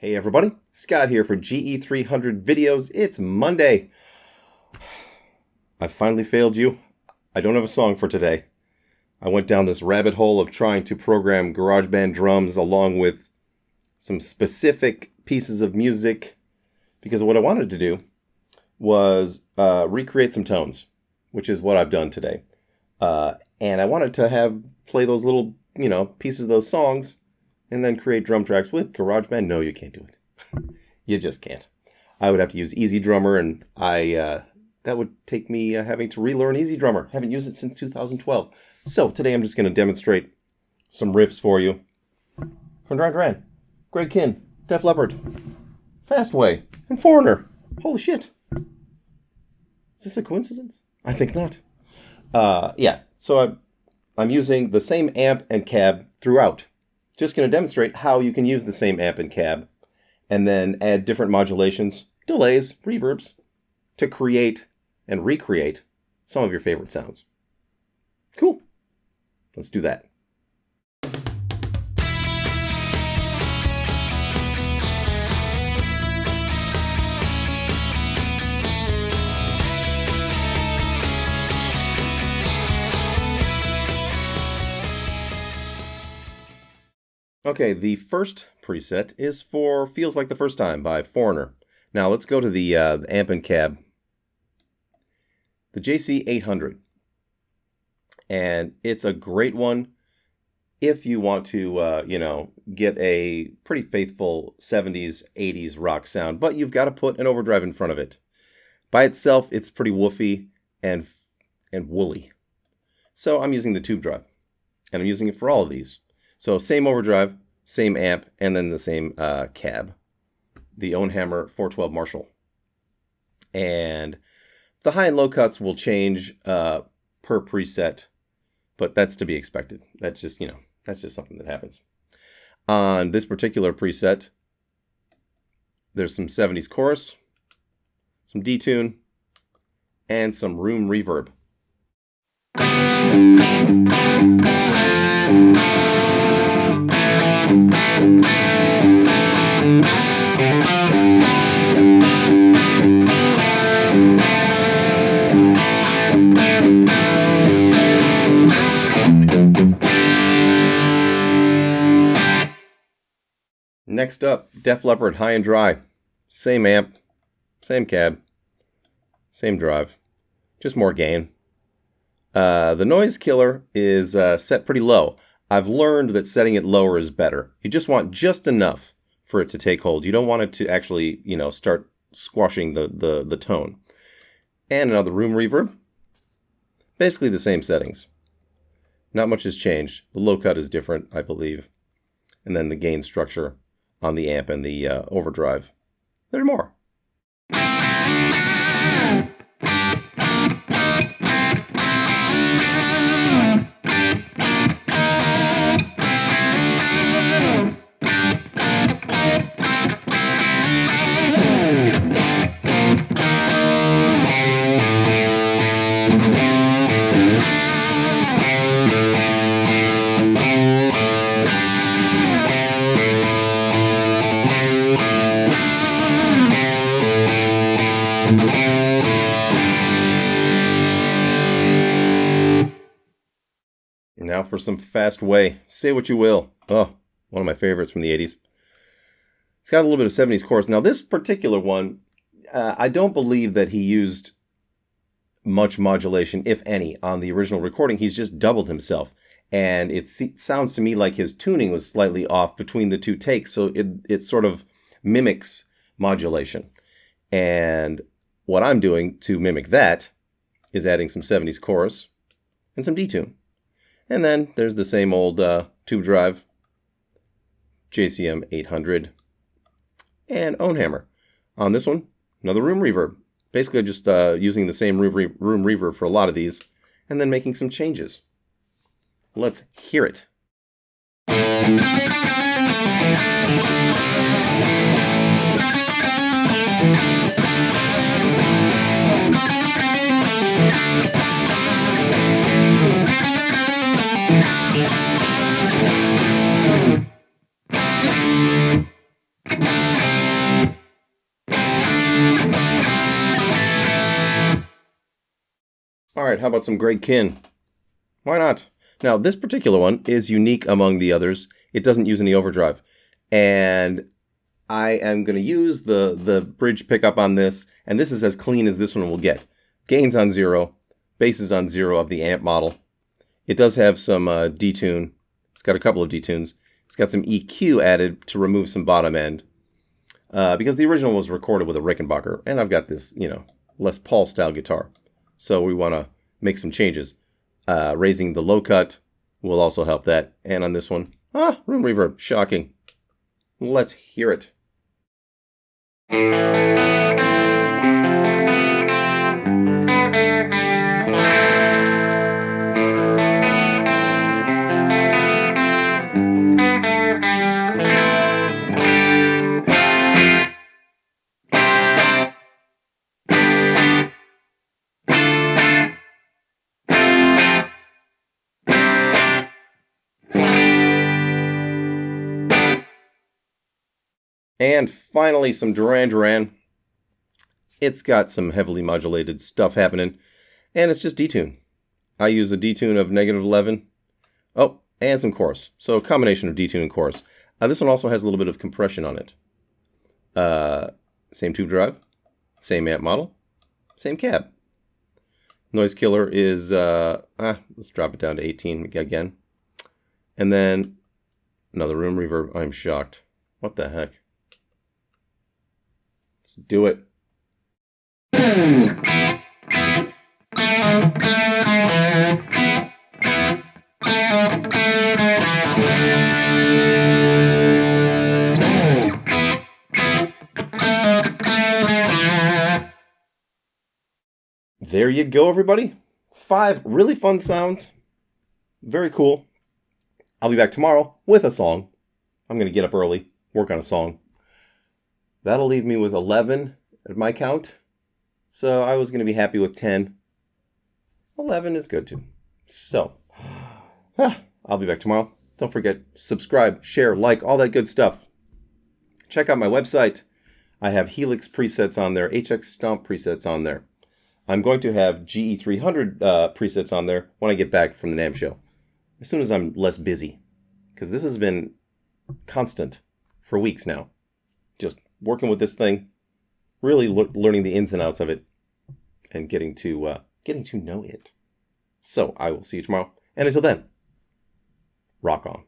Hey everybody, Scott here for GE300 videos. It's Monday. I finally failed you. I don't have a song for today. I went down this rabbit hole of trying to program GarageBand drums along with some specific pieces of music because what I wanted to do was recreate some tones, which is what I've done today. And I wanted to play those little, pieces of those songs and then create drum tracks with GarageBand. No, you can't do it. You just can't. I would have to use Easy Drummer, and that would take me having to relearn Easy Drummer. Haven't used it since 2012. So today I'm just going to demonstrate some riffs for you from Duran Duran, Greg Kihn, Def Leppard, Fastway, and Foreigner. Holy shit. Is this a coincidence? I think not. So I'm using the same amp and cab throughout. Just going to demonstrate how you can use the same amp and cab and then add different modulations, delays, reverbs to create and recreate some of your favorite sounds. Cool. Let's do that. Okay, the first preset is for Feels Like the First Time by Foreigner. Now let's go to the amp and cab, the JCM800. And it's a great one if you want to, get a pretty faithful 70s, 80s rock sound, but you've got to put an overdrive in front of it. By itself, it's pretty woofy and woolly. So I'm using the tube drive, and I'm using it for all of these. So same overdrive, same amp, and then the same cab. The Ownhammer 412 Marshall. And the high and low cuts will change per preset, but that's to be expected. That's just something that happens. On this particular preset, there's some 70s chorus, some detune, and some room reverb. Next up, Def Leppard High and Dry. Same amp, same cab, same drive, just more gain. The noise killer is set pretty low. I've learned that setting it lower is better. You just want just enough for it to take hold. You don't want it to actually, start squashing the tone. And another room reverb. Basically the same settings. Not much has changed. The low cut is different, I believe. And then the gain structure on the amp and the overdrive. There's more. Now for some Fastway. Say what you will. Oh, one of my favorites from the 80s. It's got a little bit of 70s chorus. Now this particular one, I don't believe that he used much modulation, if any, on the original recording. He's just doubled himself. And it sounds to me like his tuning was slightly off between the two takes, so it sort of mimics modulation. And what I'm doing to mimic that is adding some 70s chorus and some detune. And then there's the same old tube drive, JCM800, and Ownhammer. On this one, another room reverb. Basically just using the same room reverb for a lot of these, and then making some changes. Let's hear it. right, how about some Greg Kinn? Why not? Now, this particular one is unique among the others. It doesn't use any overdrive. And I am going to use the bridge pickup on this, and this is as clean as this one will get. Gains on 0, basses on 0 of the amp model. It does have some detune. It's got a couple of detunes. It's got some EQ added to remove some bottom end. Because the original was recorded with a Rickenbacker, and I've got this, Les Paul style guitar. So we want to make some changes. Raising the low cut will also help that. And on this one, room reverb, shocking. Let's hear it. And finally, some Duran Duran. It's got some heavily modulated stuff happening, and it's just detune. I use a detune of -11. Oh, and some chorus. So a combination of detune and chorus. This one also has a little bit of compression on it. Same tube drive, same amp model, same cab. Noise killer is, let's drop it down to 18 again. And then another room reverb. I'm shocked. What the heck? Let's do it. There you go, everybody. 5 really fun sounds. Very cool. I'll be back tomorrow with a song. I'm going to get up early, work on a song. That'll leave me with 11 at my count. So I was going to be happy with 10. 11 is good too. So, I'll be back tomorrow. Don't forget, subscribe, share, like, all that good stuff. Check out my website. I have Helix presets on there, HX Stomp presets on there. I'm going to have GE300 presets on there when I get back from the NAMM show. As soon as I'm less busy. Because this has been constant for weeks now. Just working with this thing, really learning the ins and outs of it, and getting to know it. So I will see you tomorrow. And until then, rock on.